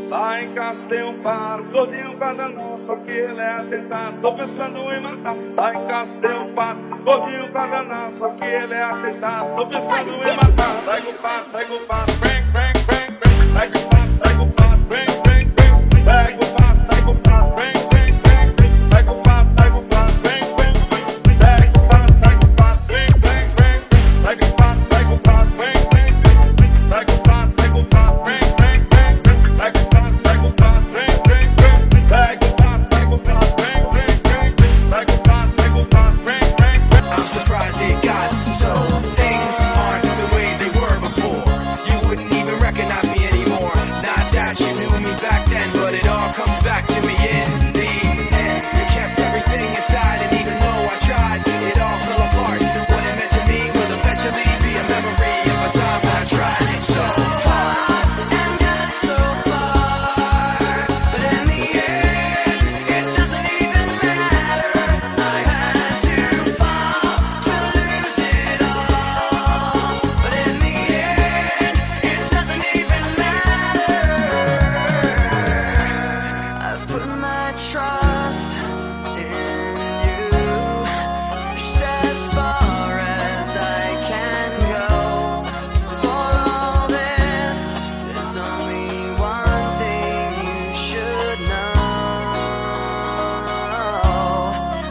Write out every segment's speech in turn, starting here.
Lá em casa tem um paro, gordinho bananão, só que ele é atentado. Tô pensando em matar. Lá em casa tem um paro, gordinho bananão, só que ele é atentado. Tô pensando em matar. Pega o pato, vem, vem, vem, vem. Pega o pato, vem, vem, vem. Pega o pato, vem, vem, vem. Pega o pato, vem, vem, vem. Pega o pato, vem, vem, vem. Pega o pato, vem, vem, vem. Pega o pato, vem, vem, vem. I'm surprised it got so. Things aren't the way they were before. You wouldn't even recognize me anymore. Not that you knew me back then, but it all comes back to me in the end. You kept everything inside, and even though I tried, it all fell apart. What it meant to me will eventually be a memory of a time when I tried so hard and got so far. But in the end, it doesn't even matter. I had to fall to lose it all. But in the end, it doesn't even matter. I've put my trust in you, pushed as far as I can go. For all this, there's only one thing you should know.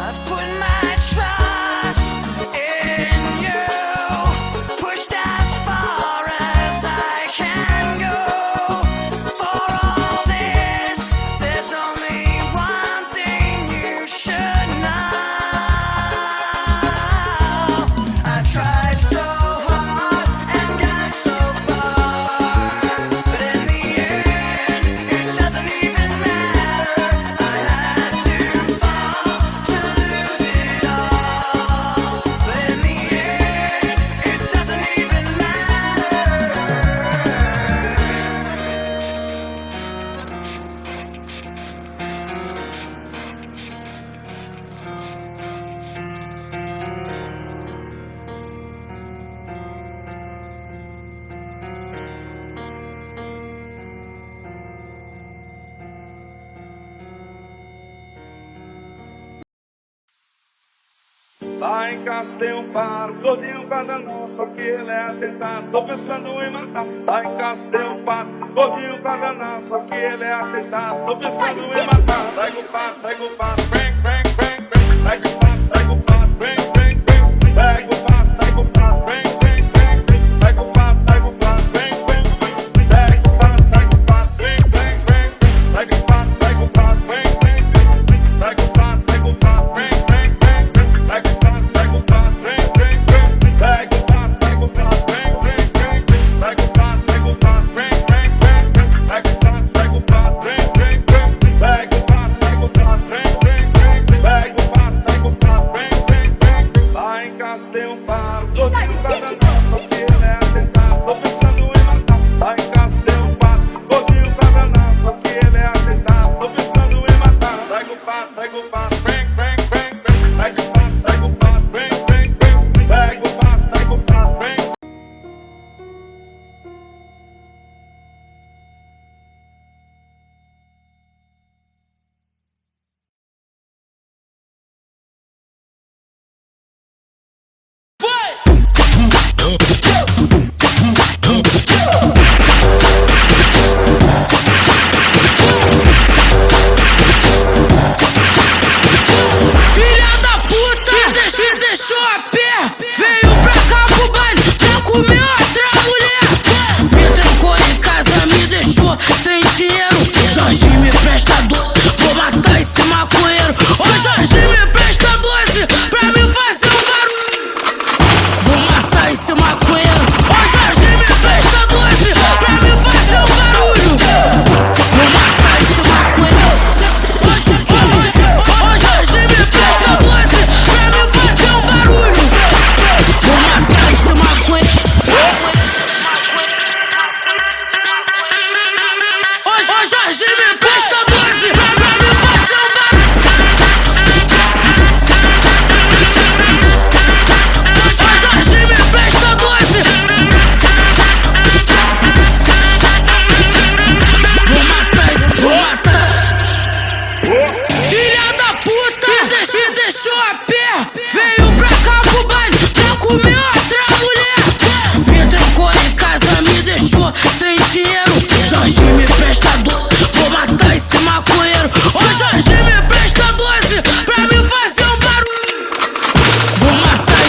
I've put my trust in you, pushed as far as I can go. For all this, there's only one thing you should know. I tried so hard and got so far, but in the end, it doesn't even matter. I had to fall to lose it all, but in the end, it doesn't even matter. Lá em casa tem um paro, gordinho bananão, só que ele é atentado. Tô pensando em matar. Lá em casa tem um pato, gordinho bananão, só que ele é atentado. Tô pensando em matar. Pega o pato, vem, vem, vem, vem. Pega o pato, vem, vem, vem. Pega o pato, vem, vem, vem. Pega o pato, vem, vem, vem. Pega o pato, vem, vem, vem. Pega o pato, vem, vem, vem. Pega o pato, vem, vem, vem. Pega o pato, vem, vem, vem. Pega o pato, vem, vem, vem. Pega o pato, vem, vem, vem. Pega o pato, vem, vem, vem. Pega o pato, vem, vem, vem. Pega o pato, vem, vem, vem. Pega o pato, vem, vem, vem. sem dinheiro. Jorge me presta doce, vou matar esse maconheiro. Ô Jorge me presta doce, pra me fazer um barulho. Vou matar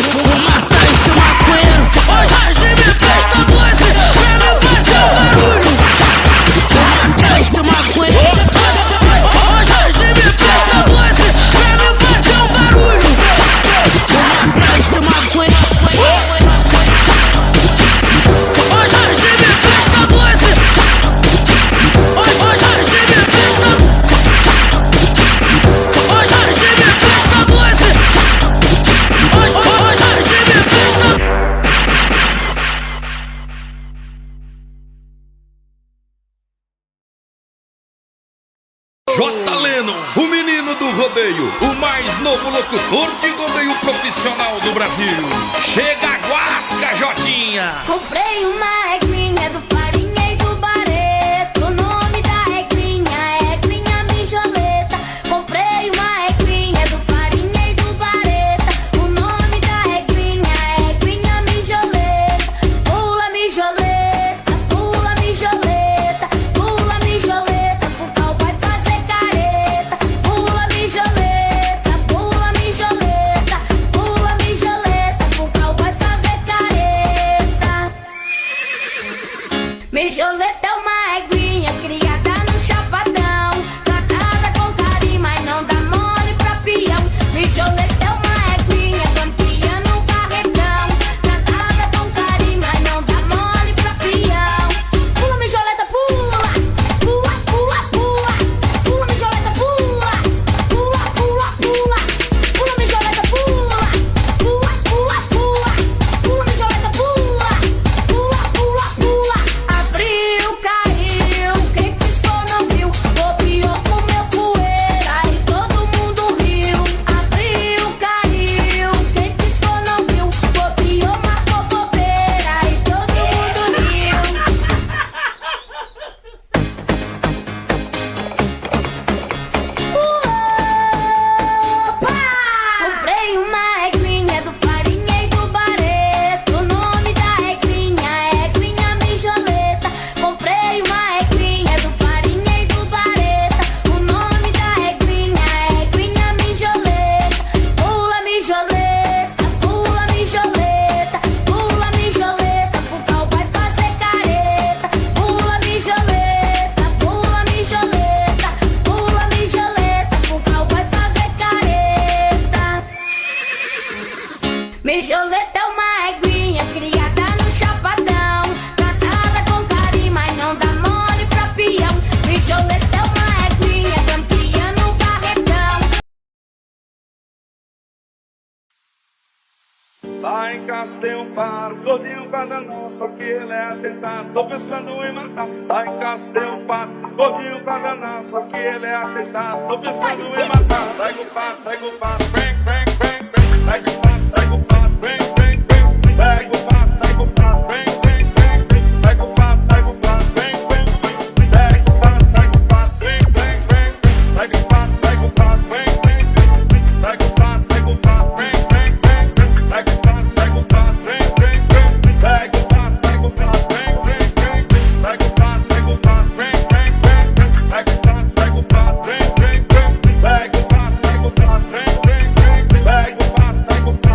esse maconheiro. Ô Jorge me presta doce, pra me fazer um barulho. Vou matar esse maconheiro. Ô Jorge me presta doce, pra me fazer um barulho. Vou matar esse maconheiro. Ô Jorge me presta doce. Ô Jorge me presta. Ô Jorge me presta doce. Ô Jorge me presta. J. Leno, o menino do rodeio, o mais novo locutor de rodeio profissional do Brasil. Chega a guasca, Jotinha. Comprei uma eglinha do farinha e do bareto. O nome da eglinha é eglinha mijoleta. Comprei uma eglinha do farinha e do bareta. O nome da eglinha é eglinha mijoleta. Pula mijoleta, pula mijoleta, pula mijoleta, pro pau vai fazer careta. Pula mijoleta, pula mijoleta, pula mijoleta, pro pau vai fazer careta. Mijoleta é uma eglinha criada no chapadão, tratada com carinho, mas não dá mole pra peão. Mijoleta é uma eglinha campeã no barretão, tratada com carinho, mas não dá mole pra peão. Pula mijoleta, pula, pula, pula, pula, pula mijoleta, pula, pula, pula, pula, pula mijoleta, pula, pula, pula, pula, pula mijoleta, pula, pula, pula, pula. Abriu, caiu, quem piscou não viu, bobeou, comeu poeira e todo mundo riu. Abriu, caiu, quem piscou não viu, bobeou, marcou bobeira e todo mundo riu. Opa! Comprei uma eglinha do farinha e do bareto. O nome da eglinha é eglinha mijoleta. Comprei uma eglinha do farinha e do bareta. O nome da eglinha é eglinha mijoleta. Pula mijoleta, pula mijoleta, pula mijoleta, pro pau vai fazer careta. Pula mijoleta, pula mijoleta, pula mijoleta, pro pau vai fazer careta. Mijoleta é uma eglinha criada no chapadão, tratada com carinho, mas não dá mole pra peão. Mijoleta é uma eglinha campeã no barretão. Lá em casa tem um par, gordinho bananão, só que ele é atentado. Tô pensando em matar. Lá em casa tem um par, gordinho bananão, só que ele é atentado. Tô pensando em matar. Pega o par, vem, vem, vem, vem. Pega o par, vem, vem, vem. Pega o par, vem, vem, vem, vem. Pega o par, vem, vem, vem. Pega o par, vem, vem, vem. Pega o par, vem, vem, vem. Pega o par, vem, vem, vem. Pega o par, vem, vem, vem. Pega o par, vem, vem, vem. Pega o par, vem, vem, vem. Pega o par, vem, vem, vem. Pega o par, vem, vem, vem. Pega o par, vem, vem, vem. Pega o par, vem, vem, vem.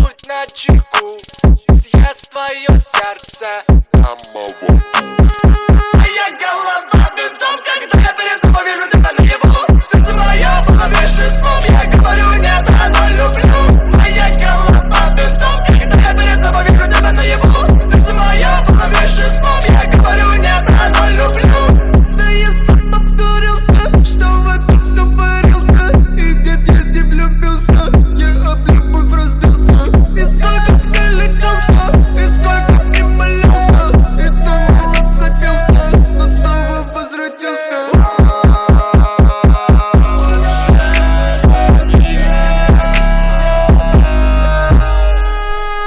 будь начеку. Съест твое сердце. Моя голова бинтом, когда я перед собой вижу тебя наяву. Сердце мое было веществом, я говорю нет, оно люблю. Моя голова бинтом, когда я перед собой вижу тебя наяву. Сердце мое было веществом, я говорю нет, оно люблю. Да я сам обдурился, что в этом все парился. И нет, я не влюбился, я об любовь разбился. И сколько мне лечился, и сколько мне молился. И думал, отцепился, но снова возвратился.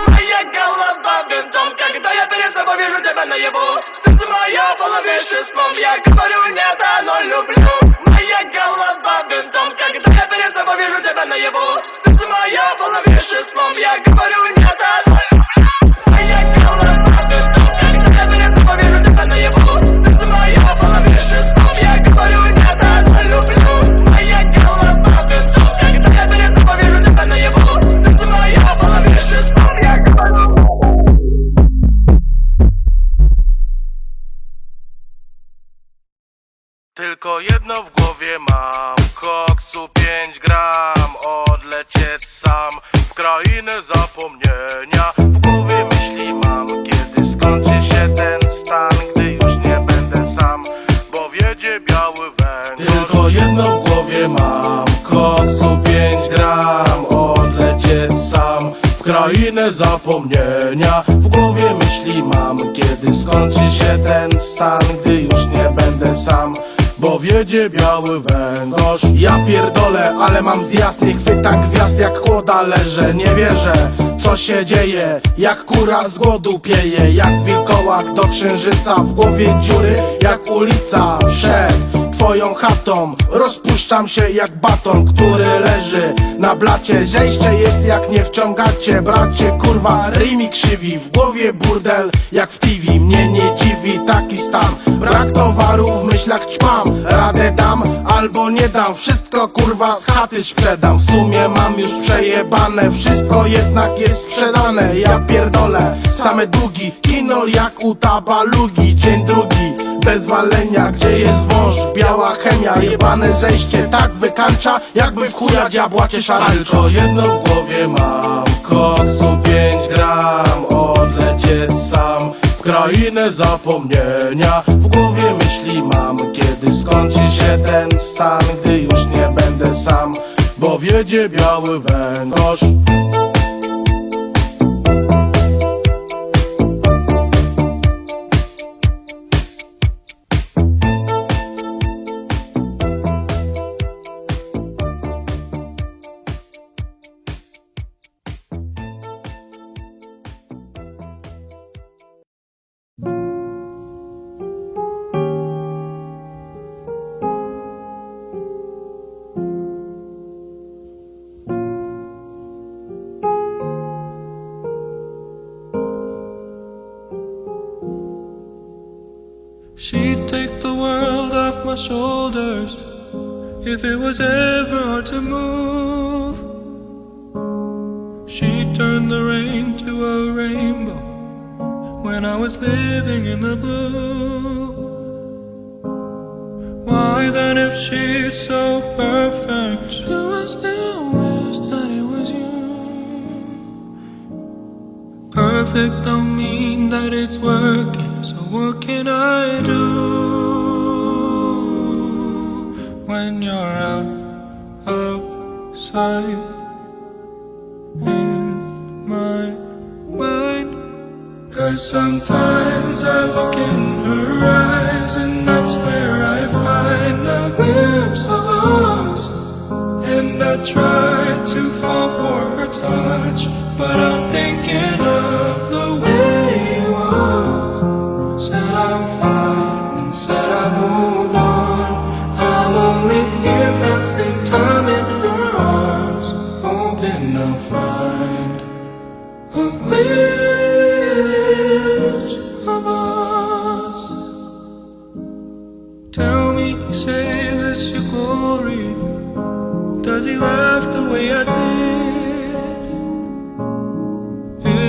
Моя голова бинтом, когда я перед собой вижу тебя наяву. Сердце мое было веществом, я говорю нет, оно люблю. Моя голова бинтом, когда я перед собой вижу тебя наяву. Сердце мое было веществом, я говорю нет, оно люблю. Моя голова бинтом, когда я перед собой вижу тебя наяву. Сердце мое было веществом, я говорю нет, оно люблю. Моя голова бинтом, когда я перед собой вижу тебя наяву. Сердце мое было веществом, я говорю. Tylko jedno w głowie mam, koksu 5 gram. Odlecieć sam w krainę zapomnienia. W głowie myśli mam, kiedy skończy się ten stan, gdy już nie będę sam, bo wiedzie biały węgorz. Tylko jedno w głowie mam, koksu 5 gram. Odlecieć sam w krainę zapomnienia. W głowie myśli mam, kiedy skończy się ten stan, gdy już nie będę sam, bo wiedzie biały węgorz. Ja pierdolę, ale mam zjazd, nie chwytam gwiazd jak kłoda leżę. Nie wierzę, co się dzieje, jak kura z głodu pieje. Jak wilkołak do księżyca, w głowie dziury jak ulica. Przed twoją chatą rozpuszczam się jak baton, który leży na blacie. Zejście jest jak nie wciągacie, bracie, kurwa, rymi krzywi. W głowie burdel jak w TV, mnie nie dziwi taki stan. Brak towaru, w myślach ćpam, radę dam albo nie dam. Wszystko kurwa z chaty sprzedam, w sumie mam już przejebane. Wszystko jednak jest sprzedane, ja pierdolę, same długi. Kinol jak u tabalugi, dzień drugi bez walenia, gdzie jest wąż, biała chemia. Jebane zejście tak wykańcza, jakby w chuja diabła cię szarańcza. Tylko jedno w głowie mam, koksu 5 gram. Odlecieć sam w krainę zapomnienia. W głowie myśli mam, kiedy skończy się ten stan, gdy już nie będę sam, bo wiedzie biały węgorz. She'd take the world off my shoulders if it was ever hard to move. She'd turn the rain to a rainbow when I was living in the blue. Why then, if she's so perfect, do I still wish that it was you? Perfect don't mean that it's working, so what can I do when you're outside in my mind? 'Cause sometimes I look in her eyes, and that's where I find a glimpse of us. And I try to fall for her touch, but I'm thinking of the way you are. Said I'm fine and said I moved on. I'm only here passing time in her arms, hoping I'll find a glimpse of us. Tell me, save us your glory. Does he laugh the way I did?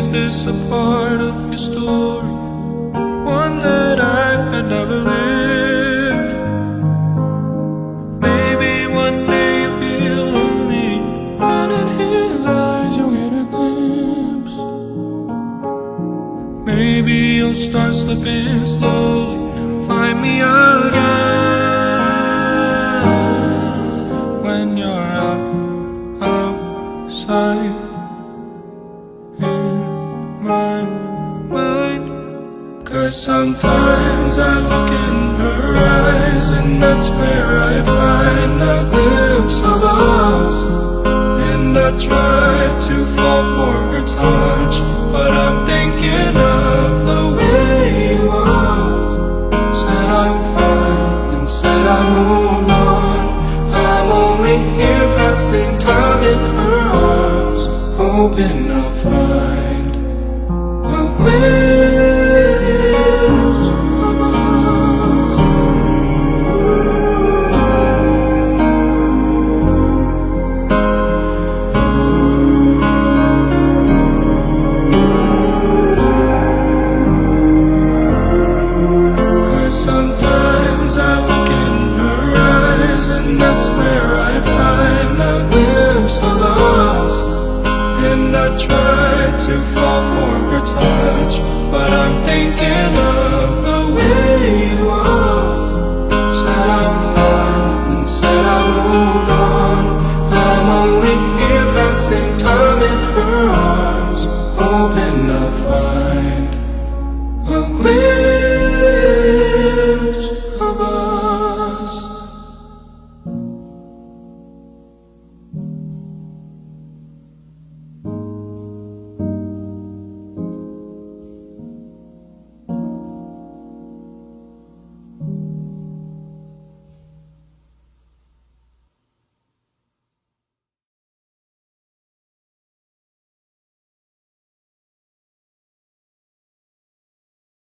Is this a part of your story? One that I had never lived. Maybe one day you feel lonely, and in his eyes you'll get a glimpse. Maybe you'll start slipping slowly and find me again when you're outside in my mind. 'Cause sometimes I look in her eyes, and that's where I find a glimpse of us. And I try to fall for her touch, but I'm thinking of the way you was. Said I'm fine and said I moved on. I'm only here passing time in her arms, hoping I'll find a glimpse of us. 'Cause sometimes I look in her eyes, and that's where I find a glimpse of us. And I try to fall for her touch, but I'm thinking of the way you are. Said I'm fine and said I moved on. I'm only here passing time in her arms.